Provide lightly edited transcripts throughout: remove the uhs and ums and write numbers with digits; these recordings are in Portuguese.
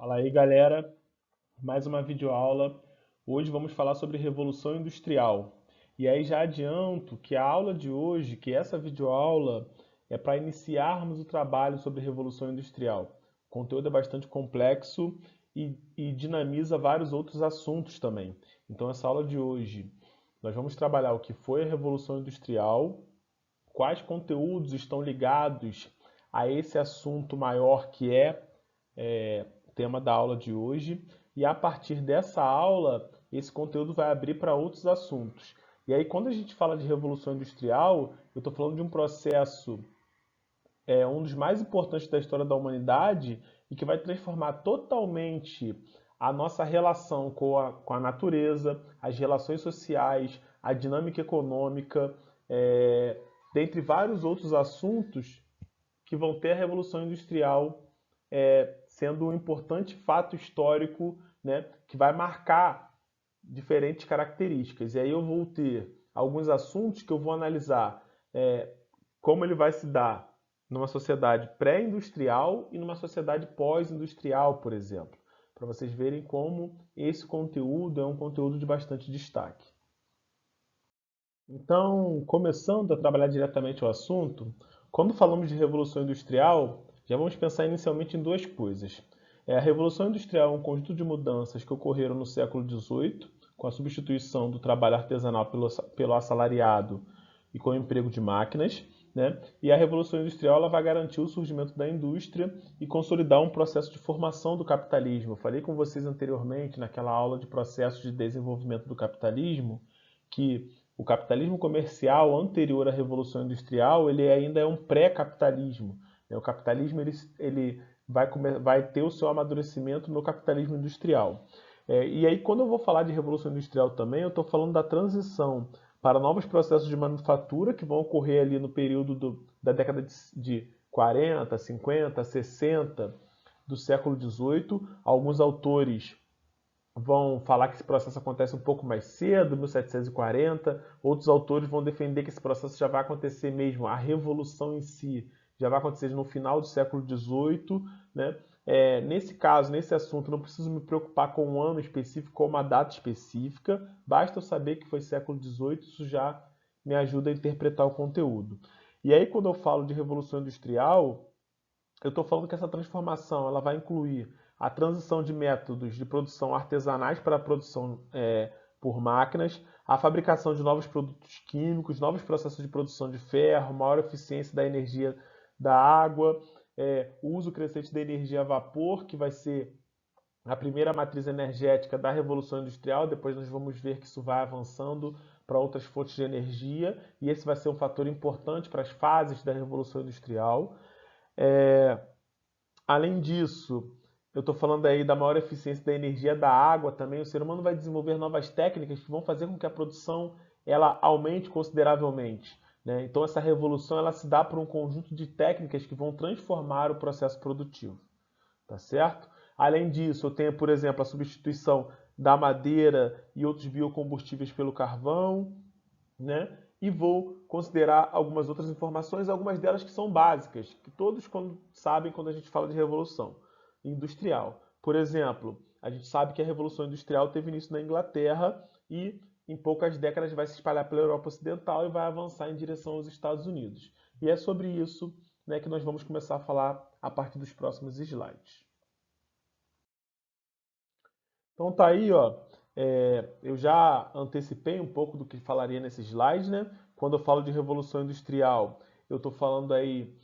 Fala aí, galera. Mais uma videoaula. Hoje vamos falar sobre Revolução Industrial. E aí já adianto que a aula de hoje, que essa videoaula é para iniciarmos o trabalho sobre Revolução Industrial. O conteúdo é bastante complexo e dinamiza vários outros assuntos também. Então essa aula de hoje nós vamos trabalhar o que foi a Revolução Industrial, quais conteúdos estão ligados a esse assunto maior que é tema da aula de hoje, e a partir dessa aula, esse conteúdo vai abrir para outros assuntos. E aí, quando a gente fala de Revolução Industrial, eu estou falando de um processo, um dos mais importantes da história da humanidade e que vai transformar totalmente a nossa relação com a natureza, as relações sociais, a dinâmica econômica, é, dentre vários outros assuntos que vão ter a Revolução Industrial sendo um importante fato histórico, né, que vai marcar diferentes características. E aí eu vou ter alguns assuntos que eu vou analisar como ele vai se dar numa sociedade pré-industrial e numa sociedade pós-industrial, por exemplo, para vocês verem como esse conteúdo é um conteúdo de bastante destaque. Então, começando a trabalhar diretamente o assunto, quando falamos de Revolução Industrial, já vamos pensar inicialmente em duas coisas. A Revolução Industrial é um conjunto de mudanças que ocorreram no século XVIII, com a substituição do trabalho artesanal pelo assalariado e com o emprego de máquinas, né? E a Revolução Industrial ela vai garantir o surgimento da indústria e consolidar um processo de formação do capitalismo. Eu falei com vocês anteriormente, naquela aula de processos de desenvolvimento do capitalismo, que o capitalismo comercial anterior à Revolução Industrial, ele ainda é um pré-capitalismo. O capitalismo ele vai ter o seu amadurecimento no capitalismo industrial. E aí, quando eu vou falar de Revolução Industrial também, eu estou falando da transição para novos processos de manufatura que vão ocorrer ali no período da década de 40, 50, 60 do século XVIII. Alguns autores vão falar que esse processo acontece um pouco mais cedo, 1740. Outros autores vão defender que esse processo já vai acontecer mesmo, a revolução em si já vai acontecer no final do século XVIII, né? Nesse caso, nesse assunto, não preciso me preocupar com um ano específico ou uma data específica, basta eu saber que foi século XVIII, isso já me ajuda a interpretar o conteúdo. E aí, quando eu falo de Revolução Industrial, eu estou falando que essa transformação ela vai incluir a transição de métodos de produção artesanais para a produção por máquinas, a fabricação de novos produtos químicos, novos processos de produção de ferro, maior eficiência da energia da água, o uso crescente da energia a vapor, que vai ser a primeira matriz energética da Revolução Industrial. Depois nós vamos ver que isso vai avançando para outras fontes de energia, e esse vai ser um fator importante para as fases da Revolução Industrial. Além disso, eu estou falando aí da maior eficiência da energia da água também. O ser humano vai desenvolver novas técnicas que vão fazer com que a produção ela aumente consideravelmente, né? Então essa revolução ela se dá por um conjunto de técnicas que vão transformar o processo produtivo, tá certo? Além disso, eu tenho, por exemplo, a substituição da madeira e outros biocombustíveis pelo carvão, né? E vou considerar algumas outras informações, algumas delas que são básicas, que todos sabem quando a gente fala de revolução industrial. Por exemplo, a gente sabe que a revolução industrial teve início na Inglaterra e em poucas décadas vai se espalhar pela Europa Ocidental e vai avançar em direção aos Estados Unidos. E é sobre isso, né, que nós vamos começar a falar a partir dos próximos slides. Então tá aí, ó. Eu já antecipei um pouco do que falaria nesse slide, né? Quando eu falo de revolução industrial, eu estou falando aí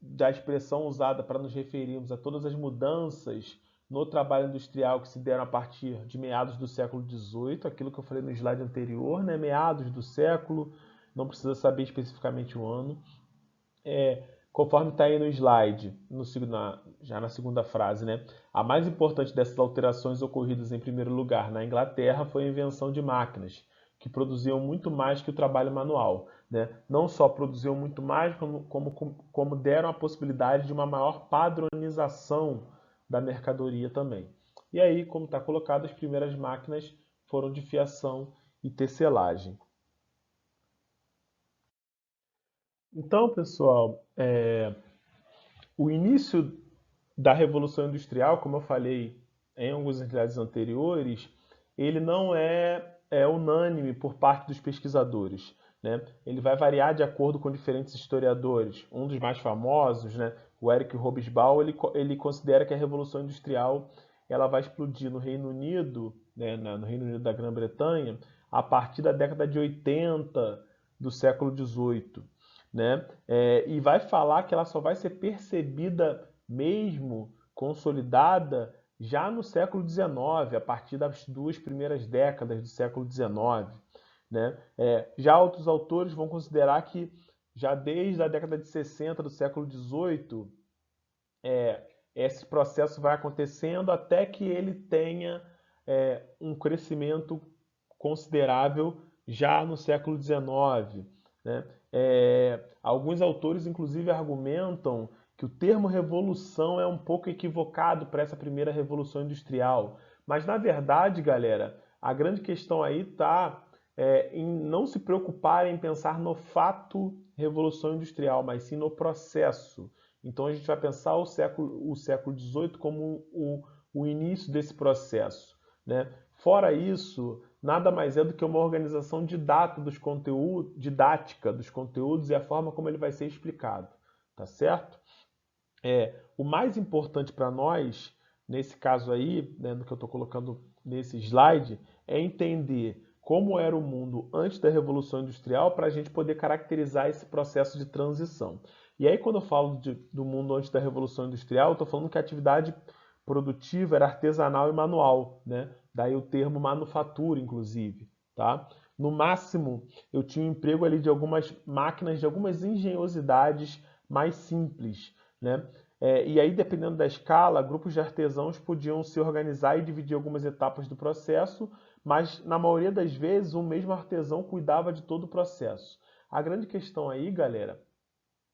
da expressão usada para nos referirmos a todas as mudanças no trabalho industrial que se deram a partir de meados do século XVIII, aquilo que eu falei no slide anterior, né? Meados do século, não precisa saber especificamente o ano. Conforme está aí no slide, já na segunda frase, né? A mais importante dessas alterações ocorridas em primeiro lugar na Inglaterra foi a invenção de máquinas, que produziam muito mais que o trabalho manual, né? Não só produziam muito mais, como deram a possibilidade de uma maior padronização da mercadoria também. E aí, como está colocado, as primeiras máquinas foram de fiação e tecelagem. Então, pessoal, o início da Revolução Industrial, como eu falei em alguns slides anteriores, ele não é unânime por parte dos pesquisadores, né? Ele vai variar de acordo com diferentes historiadores. Um dos mais famosos, né, o Eric Hobsbawm, ele considera que a Revolução Industrial ela vai explodir no Reino Unido, né, no Reino Unido da Grã-Bretanha, a partir da década de 80 do século XVIII, né? E vai falar que ela só vai ser percebida mesmo, consolidada, já no século XIX, a partir das duas primeiras décadas do século XIX, né? Já outros autores vão considerar que já desde a década de 60 do século XVIII, esse processo vai acontecendo até que ele tenha um crescimento considerável já no século XIX, né? Alguns autores, inclusive, argumentam que o termo revolução é um pouco equivocado para essa primeira revolução industrial. Mas, na verdade, galera, a grande questão aí está em não se preocupar em pensar no fato revolução industrial, mas sim no processo. Então, a gente vai pensar o século XVIII como o início desse processo, né? Fora isso, nada mais é do que uma organização didática dos conteúdos e a forma como ele vai ser explicado, tá certo? O mais importante para nós, nesse caso aí, né, no que eu estou colocando nesse slide, é entender como era o mundo antes da Revolução Industrial para a gente poder caracterizar esse processo de transição. E aí, quando eu falo do mundo antes da Revolução Industrial, eu estou falando que a atividade produtiva era artesanal e manual, né? Daí o termo manufatura, inclusive, tá? No máximo, eu tinha um emprego ali de algumas máquinas, de algumas engenhosidades mais simples, né? E aí, dependendo da escala, grupos de artesãos podiam se organizar e dividir algumas etapas do processo, mas na maioria das vezes o mesmo artesão cuidava de todo o processo. A grande questão aí, galera,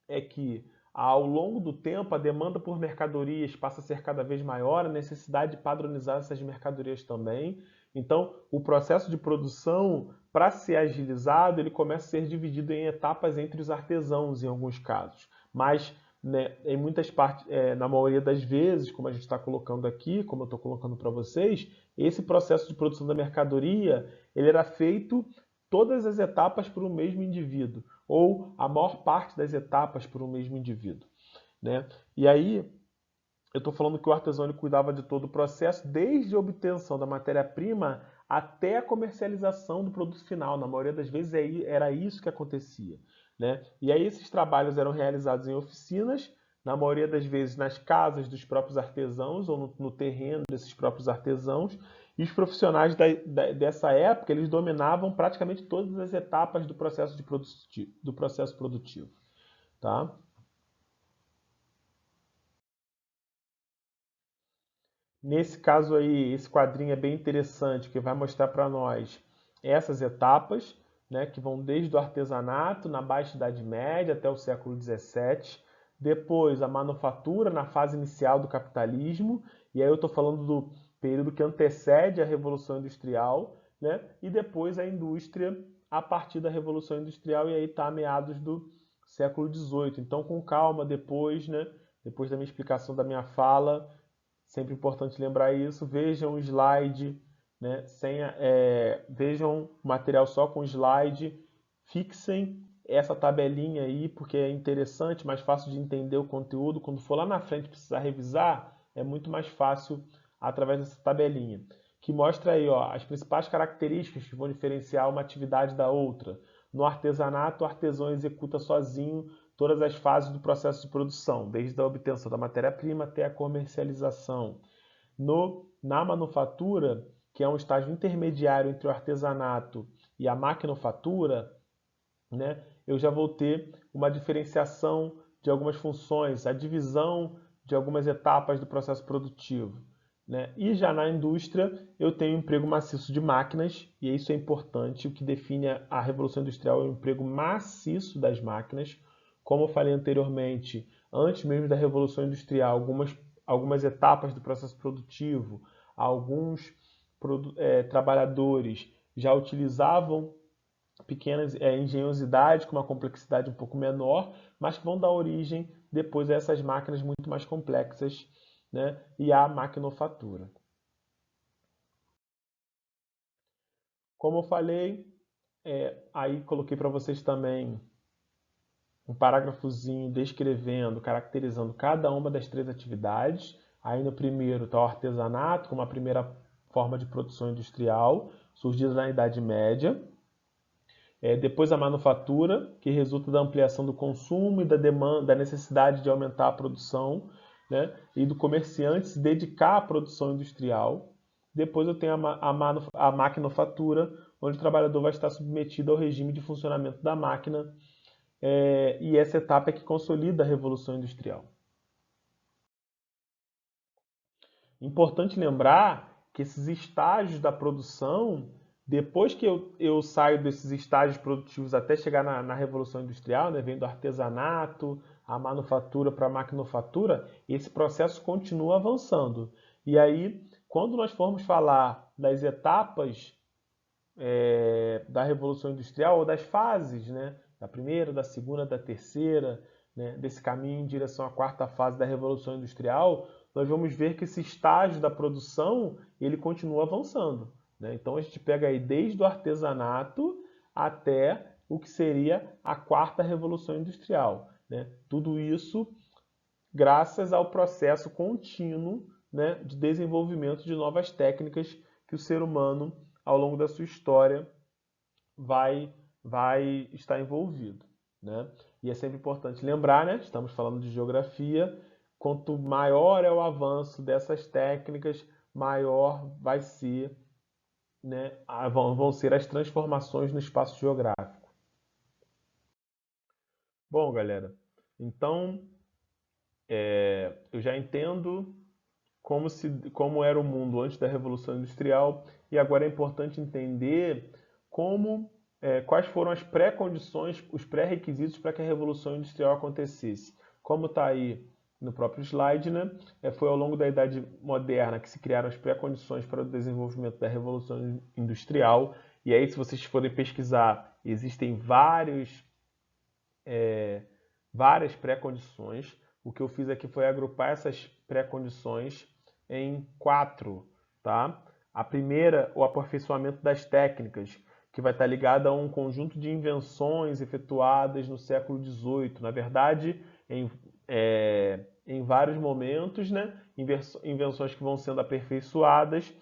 é que ao longo do tempo a demanda por mercadorias passa a ser cada vez maior, a necessidade de padronizar essas mercadorias também. Então, o processo de produção, para ser agilizado, ele começa a ser dividido em etapas entre os artesãos, em alguns casos. Mas, né, em muitas partes, na maioria das vezes, como a gente está colocando aqui, como eu estou colocando para vocês, esse processo de produção da mercadoria, ele era feito todas as etapas por um mesmo indivíduo, ou a maior parte das etapas por um mesmo indivíduo, né? E aí, eu estou falando que o artesão ele cuidava de todo o processo, desde a obtenção da matéria-prima até a comercialização do produto final. Na maioria das vezes era isso que acontecia, né? E aí esses trabalhos eram realizados em oficinas, na maioria das vezes nas casas dos próprios artesãos ou no terreno desses próprios artesãos. E os profissionais dessa época, eles dominavam praticamente todas as etapas do processo produtivo, tá? Nesse caso aí, esse quadrinho é bem interessante, que vai mostrar para nós essas etapas, né, que vão desde o artesanato, na Baixa Idade Média, até o século XVII. Depois, a manufatura, na fase inicial do capitalismo. E aí eu estou falando do período que antecede a Revolução Industrial, né? E depois a indústria a partir da Revolução Industrial, e aí está a meados do século XVIII. Então, com calma, depois, né, depois da minha explicação da minha fala, sempre importante lembrar isso. Vejam o slide, né? Vejam o material só com slide. Fixem essa tabelinha aí, porque é interessante, mais fácil de entender o conteúdo. Quando for lá na frente precisar revisar, é muito mais fácil através dessa tabelinha, que mostra aí, ó, as principais características que vão diferenciar uma atividade da outra. No artesanato, o artesão executa sozinho todas as fases do processo de produção, desde a obtenção da matéria-prima até a comercialização. Na manufatura, que é um estágio intermediário entre o artesanato e a maquinofatura, né, eu já vou ter uma diferenciação de algumas funções, a divisão de algumas etapas do processo produtivo, né? E já na indústria, eu tenho um emprego maciço de máquinas, e isso é importante. O que define a Revolução Industrial é o emprego maciço das máquinas. Como eu falei anteriormente, antes mesmo da Revolução Industrial, algumas etapas do processo produtivo, alguns trabalhadores já utilizavam pequenas engenhosidades com uma complexidade um pouco menor, mas que vão dar origem depois a essas máquinas muito mais complexas né, e a maquinofatura. Como eu falei, aí coloquei para vocês também um parágrafozinho descrevendo, caracterizando cada uma das três atividades. Aí no primeiro está o artesanato, como a primeira forma de produção industrial, surgida na Idade Média. Depois a manufatura, que resulta da ampliação do consumo e da demanda, da necessidade de aumentar a produção, né, e do comerciante se dedicar à produção industrial. Depois eu tenho a maquinofatura, onde o trabalhador vai estar submetido ao regime de funcionamento da máquina, e essa etapa é que consolida a Revolução Industrial. Importante lembrar que esses estágios da produção, depois que eu saio desses estágios produtivos até chegar na Revolução Industrial, né, vem do artesanato, a manufatura para a maquinofatura, esse processo continua avançando. E aí, quando nós formos falar das etapas da Revolução Industrial, ou das fases, né, da primeira, da segunda, da terceira, né, desse caminho em direção à quarta fase da Revolução Industrial, nós vamos ver que esse estágio da produção ele continua avançando, né? Então a gente pega aí desde o artesanato até o que seria a quarta Revolução Industrial, né? Tudo isso graças ao processo contínuo, né, de desenvolvimento de novas técnicas que o ser humano, ao longo da sua história, vai estar envolvido, né? E é sempre importante lembrar, né? Estamos falando de geografia. Quanto maior é o avanço dessas técnicas, maior vai ser, né, vão ser as transformações no espaço geográfico. Bom, galera, então eu já entendo como era o mundo antes da Revolução Industrial e agora é importante entender quais foram as pré-condições, os pré-requisitos para que a Revolução Industrial acontecesse. Como está aí no próprio slide, né? Foi ao longo da Idade Moderna que se criaram as pré-condições para o desenvolvimento da Revolução Industrial. E aí, se vocês forem pesquisar, existem várias pré-condições. O que eu fiz aqui foi agrupar essas pré-condições em 4, tá? A primeira, o aperfeiçoamento das técnicas, que vai estar ligada a um conjunto de invenções efetuadas no século XVIII. Na verdade, em vários momentos, né? Invenções que vão sendo aperfeiçoadas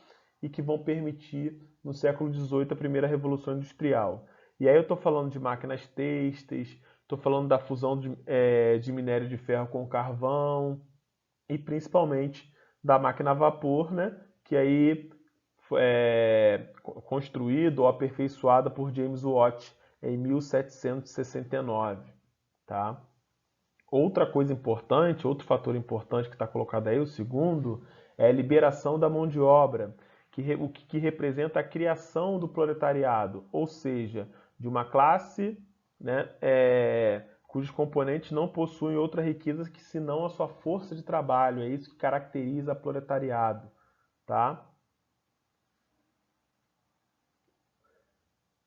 e que vão permitir, no século XVIII, a primeira Revolução Industrial. E aí eu estou falando de máquinas têxteis, estou falando da fusão de minério de ferro com carvão e principalmente da máquina a vapor, né? Que aí construída ou aperfeiçoada por James Watt em 1769, tá? Outra coisa importante, outro fator importante que está colocado aí, o segundo, é a liberação da mão de obra, o que representa a criação do proletariado, ou seja, de uma classe, né, cujos componentes não possuem outra riqueza que senão a sua força de trabalho. É isso que caracteriza o proletariado, tá?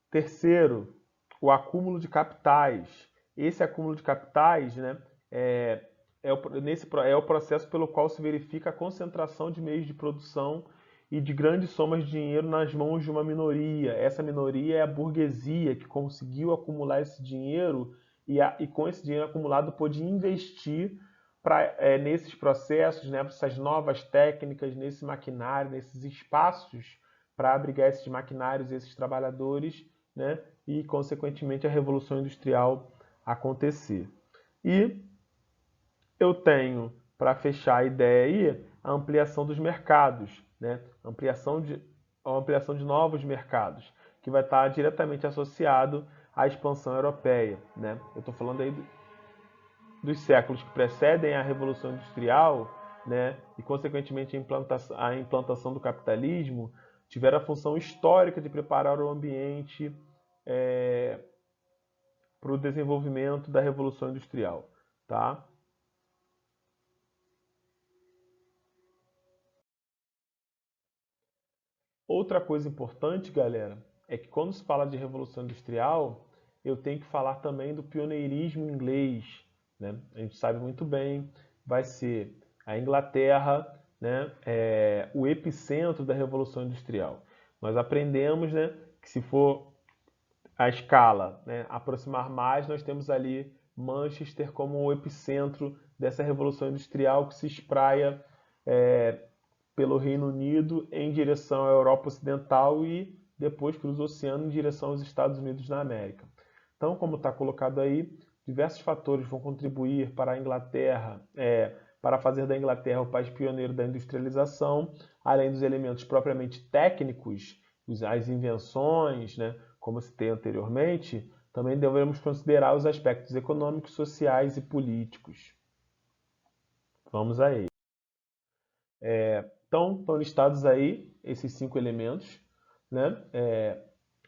Terceiro, o acúmulo de capitais. Esse acúmulo de capitais, né, é o processo pelo qual se verifica a concentração de meios de produção e de grandes somas de dinheiro nas mãos de uma minoria. Essa minoria é a burguesia, que conseguiu acumular esse dinheiro e com esse dinheiro acumulado pôde investir nesses processos, né, essas novas técnicas, nesse maquinário, nesses espaços para abrigar esses maquinários e esses trabalhadores, né, e, consequentemente, a Revolução Industrial acontecer. E eu tenho, para fechar a ideia aí, a ampliação dos mercados, né? A ampliação de novos mercados, que vai estar diretamente associado à expansão europeia, né? Eu estou falando aí dos séculos que precedem a Revolução Industrial, né? E, consequentemente, a implantação do capitalismo, tiveram a função histórica de preparar o ambiente para o desenvolvimento da Revolução Industrial, tá? Outra coisa importante, galera, é que quando se fala de Revolução Industrial, eu tenho que falar também do pioneirismo inglês, né? A gente sabe muito bem, vai ser a Inglaterra né, o epicentro da Revolução Industrial. Nós aprendemos, né, que se for a escala, né, aproximar mais, nós temos ali Manchester como o epicentro dessa Revolução Industrial que se espraia pelo Reino Unido em direção à Europa Ocidental e depois cruza o oceano em direção aos Estados Unidos da América. Então, como está colocado aí, diversos fatores vão contribuir para a Inglaterra, para fazer da Inglaterra o país pioneiro da industrialização, além dos elementos propriamente técnicos, as invenções, né, como citei anteriormente, também devemos considerar os aspectos econômicos, sociais e políticos. Vamos a ele. Então, estão listados aí esses 5 elementos, né?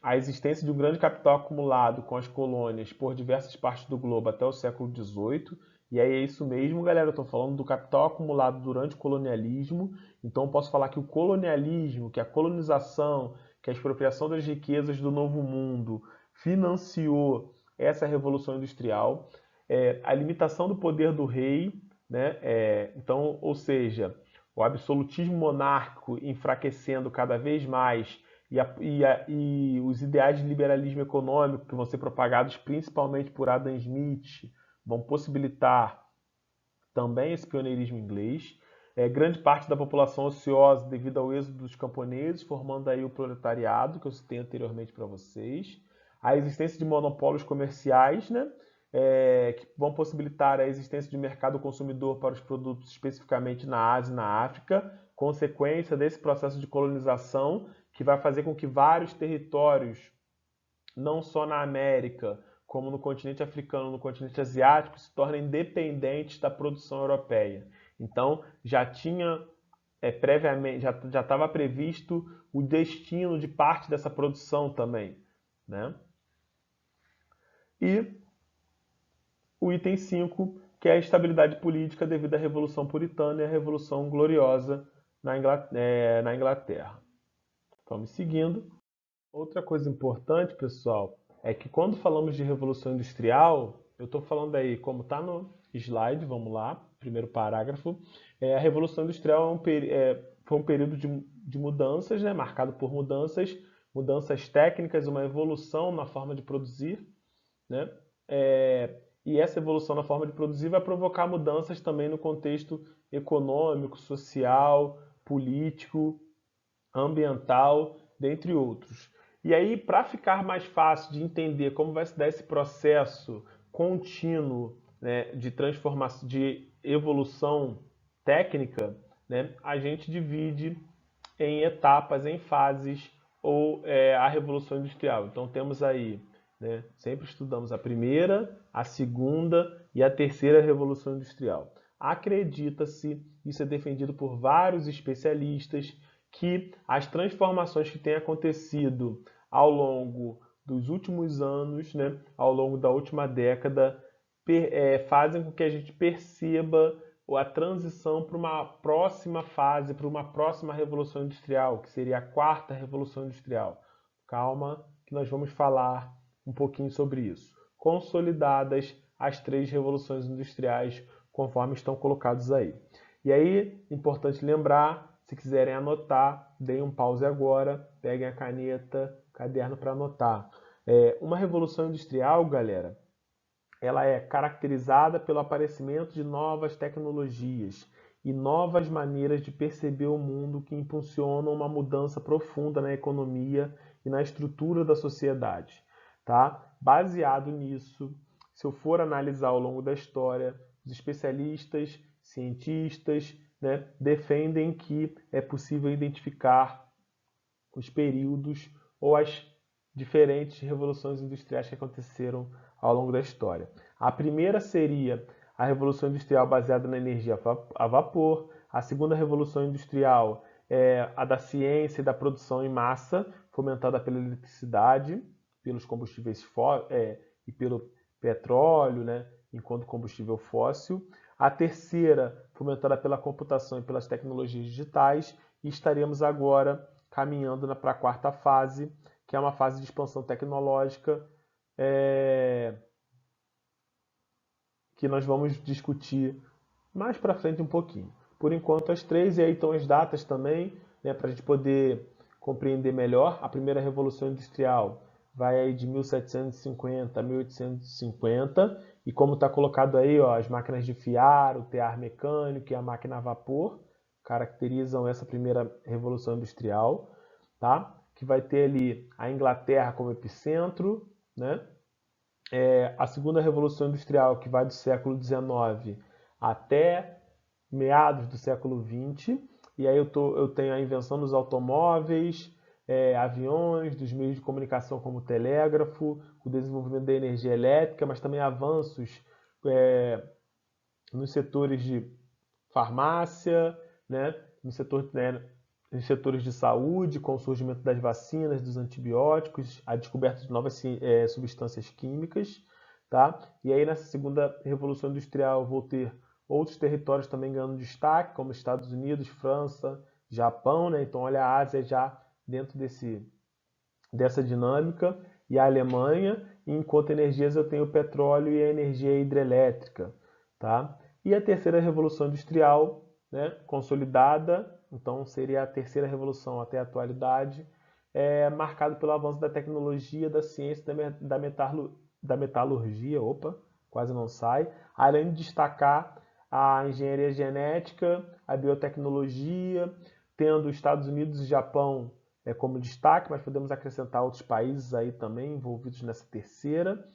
A existência de um grande capital acumulado com as colônias por diversas partes do globo até o século XVIII. E aí é isso mesmo, galera. Eu estou falando do capital acumulado durante o colonialismo. Então, eu posso falar que o colonialismo, que a colonização, que a expropriação das riquezas do Novo Mundo financiou essa revolução industrial. A limitação do poder do rei, né? Então, ou seja, o absolutismo monárquico enfraquecendo cada vez mais e os ideais de liberalismo econômico que vão ser propagados principalmente por Adam Smith vão possibilitar também esse pioneirismo inglês. Grande parte da população ociosa devido ao êxodo dos camponeses, formando aí o proletariado, que eu citei anteriormente para vocês. A existência de monopólios comerciais, né? Que vão possibilitar a existência de mercado consumidor para os produtos especificamente na Ásia e na África, consequência desse processo de colonização que vai fazer com que vários territórios, não só na América, como no continente africano, no continente asiático, se tornem dependentes da produção europeia. Então, já tinha previamente, já estava previsto o destino de parte dessa produção também, né? E o item 5, que é a estabilidade política devido à Revolução Puritana e à Revolução Gloriosa na Inglaterra. Vamos seguindo. Outra coisa importante, pessoal, é que quando falamos de Revolução Industrial, eu estou falando aí, como está no slide, vamos lá, primeiro parágrafo, a Revolução Industrial foi um período de mudanças, né, marcado por mudanças técnicas, uma evolução na forma de produzir, né? E essa evolução na forma de produzir vai provocar mudanças também no contexto econômico, social, político, ambiental, dentre outros. E aí, para ficar mais fácil de entender como vai se dar esse processo contínuo, né, de transformação, de evolução técnica, né, a gente divide em etapas, em fases, ou a Revolução Industrial. Então temos aí, né, sempre estudamos a primeira, a segunda e a terceira Revolução Industrial. Acredita-se, isso é defendido por vários especialistas, que as transformações que têm acontecido ao longo dos últimos anos, né, ao longo da última década, fazem com que a gente perceba a transição para uma próxima fase, para uma próxima revolução industrial, que seria a quarta revolução industrial. Calma, que nós vamos falar um pouquinho sobre isso. Consolidadas as 3 revoluções industriais, conforme estão colocados aí. E aí, importante lembrar, se quiserem anotar, deem um pause agora, peguem a caneta, caderno para anotar. Uma revolução industrial, galera, ela é caracterizada pelo aparecimento de novas tecnologias e novas maneiras de perceber o mundo que impulsionam uma mudança profunda na economia e na estrutura da sociedade. Tá? Baseado nisso, se eu for analisar ao longo da história, os especialistas, cientistas, né, defendem que é possível identificar os períodos ou as diferentes revoluções industriais que aconteceram ao longo da história. A primeira seria a Revolução Industrial baseada na energia a vapor. A segunda Revolução Industrial é a da ciência e da produção em massa, fomentada pela eletricidade, pelos combustíveis e pelo petróleo, né, enquanto combustível fóssil. A terceira, fomentada pela computação e pelas tecnologias digitais. E estaremos agora caminhando para a quarta fase, que é uma fase de expansão tecnológica, que nós vamos discutir mais para frente um pouquinho. por enquanto as três, e aí estão as datas também, né, para a gente poder compreender melhor. A primeira Revolução Industrial vai aí de 1750 a 1850, e como está colocado aí, ó, as máquinas de fiar, o tear mecânico e a máquina a vapor caracterizam essa primeira Revolução Industrial, tá? Que vai ter ali a Inglaterra como epicentro, né? A segunda Revolução Industrial, que vai do século XIX até meados do século XX, e aí eu tenho a invenção dos automóveis, aviões, dos meios de comunicação como o telégrafo, o desenvolvimento da energia elétrica, mas também avanços nos setores de farmácia, né, nos setores de saúde, com o surgimento das vacinas, dos antibióticos, a descoberta de novas substâncias químicas, tá? E aí nessa segunda revolução industrial eu vou ter outros territórios também ganhando destaque, como Estados Unidos, França, Japão, né? Então olha a Ásia já dentro dessa dinâmica, e a Alemanha, e enquanto energias eu tenho o petróleo e a energia hidrelétrica, tá? E a terceira revolução industrial, né, consolidada, então seria a terceira revolução até a atualidade, marcado pelo avanço da tecnologia, da ciência, da metalurgia, quase não sai, além de destacar a engenharia genética, a biotecnologia, tendo os Estados Unidos e Japão como destaque, mas podemos acrescentar outros países aí também envolvidos nessa terceira.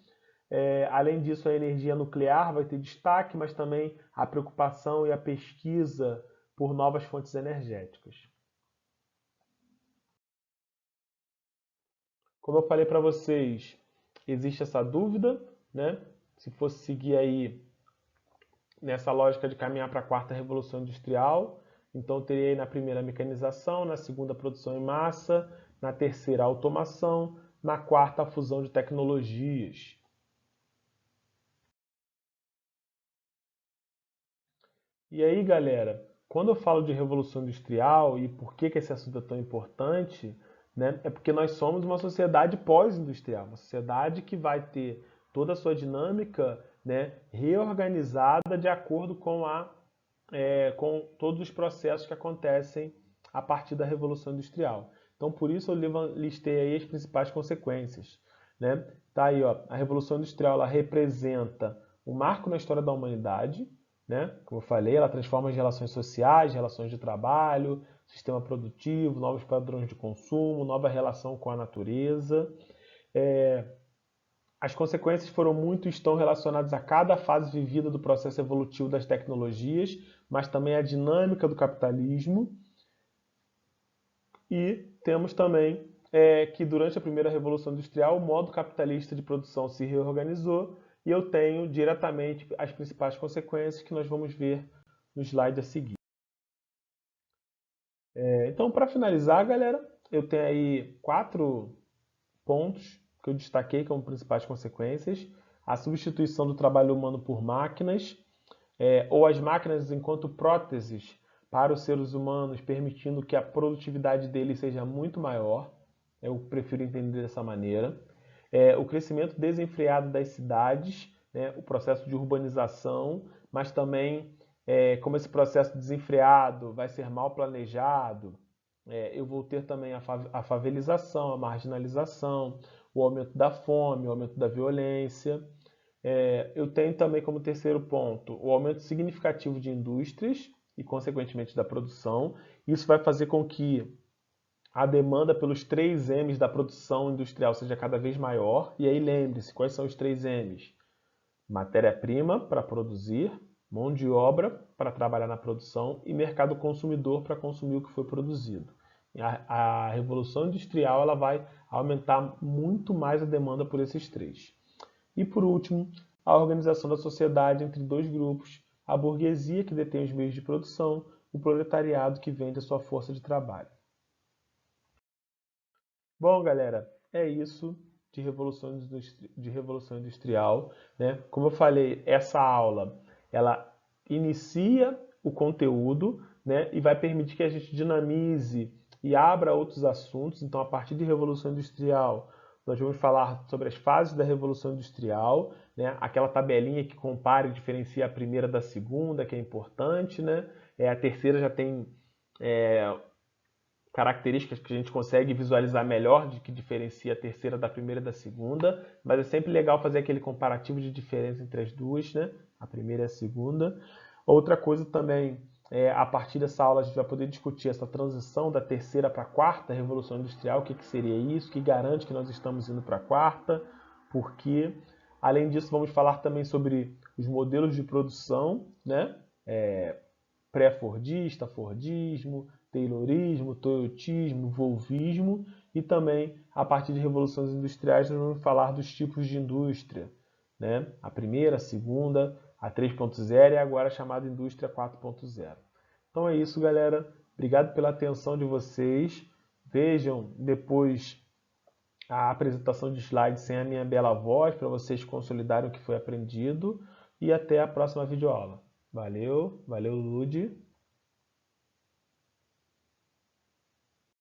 Além disso, a energia nuclear vai ter destaque, mas também a preocupação e a pesquisa por novas fontes energéticas. Como eu falei para vocês, existe essa dúvida, né? Se fosse seguir aí nessa lógica de caminhar para a quarta revolução industrial, então teria aí na primeira a mecanização, na segunda a produção em massa, na terceira a automação, na quarta a fusão de tecnologias. E aí, galera, quando eu falo de revolução industrial e por que esse assunto é tão importante, né, é porque nós somos uma sociedade pós-industrial, uma sociedade que vai ter toda a sua dinâmica, né, reorganizada de acordo com todos os processos que acontecem a partir da Revolução Industrial. Então, por isso eu listei aí as principais consequências, né? Tá aí, ó, a Revolução Industrial ela representa um marco na história da humanidade, né? Como eu falei, ela transforma as relações sociais, relações de trabalho, sistema produtivo, novos padrões de consumo, nova relação com a natureza. As consequências foram muito estão relacionadas a cada fase vivida do processo evolutivo das tecnologias, mas também a dinâmica do capitalismo. E temos também que durante a primeira Revolução Industrial o modo capitalista de produção se reorganizou, e eu tenho diretamente as principais consequências que nós vamos ver no slide a seguir. Então, para finalizar, galera, eu tenho aí 4 pontos que eu destaquei como principais consequências: a substituição do trabalho humano por máquinas, ou as máquinas enquanto próteses para os seres humanos, permitindo que a produtividade deles seja muito maior. Eu prefiro entender dessa maneira. O crescimento desenfreado das cidades, né, o processo de urbanização, mas também como esse processo desenfreado vai ser mal planejado, eu vou ter também a favelização, a marginalização, o aumento da fome, o aumento da violência. Eu tenho também como terceiro ponto o aumento significativo de indústrias e, consequentemente, da produção. Isso vai fazer com que a demanda pelos 3 M's da produção industrial seja cada vez maior. E aí lembre-se, quais são os 3 M's? Matéria-prima para produzir, mão de obra para trabalhar na produção e mercado consumidor para consumir o que foi produzido. A revolução industrial ela vai aumentar muito mais a demanda por esses 3. E por último, a organização da sociedade entre 2 grupos: a burguesia, que detém os meios de produção, o proletariado, que vende a sua força de trabalho. Bom, galera, é isso de Revolução Industrial, né? Como eu falei, essa aula ela inicia o conteúdo, né, e vai permitir que a gente dinamize e abra outros assuntos. Então, a partir de Revolução Industrial, nós vamos falar sobre as fases da Revolução Industrial, né, aquela tabelinha que compara e diferencia a primeira da segunda, que é importante, né? A terceira já tem características que a gente consegue visualizar melhor de que diferencia a terceira da primeira e da segunda, mas é sempre legal fazer aquele comparativo de diferença entre as duas, né? A primeira e a segunda. Outra coisa também, a partir dessa aula a gente vai poder discutir essa transição da terceira para a quarta Revolução Industrial, o que seria isso, que garante que nós estamos indo para a quarta, por quê. Além disso, vamos falar também sobre os modelos de produção, né? Pré-fordista, Fordismo, Taylorismo, Toyotismo, Volvismo e também, a partir de revoluções industriais, nós vamos falar dos tipos de indústria, né? A primeira, a segunda, a 3.0 e agora a chamada indústria 4.0. Então é isso, galera. Obrigado pela atenção de vocês. Vejam depois a apresentação de slides sem a minha bela voz para vocês consolidarem o que foi aprendido e até a próxima videoaula. Valeu, valeu, Lud.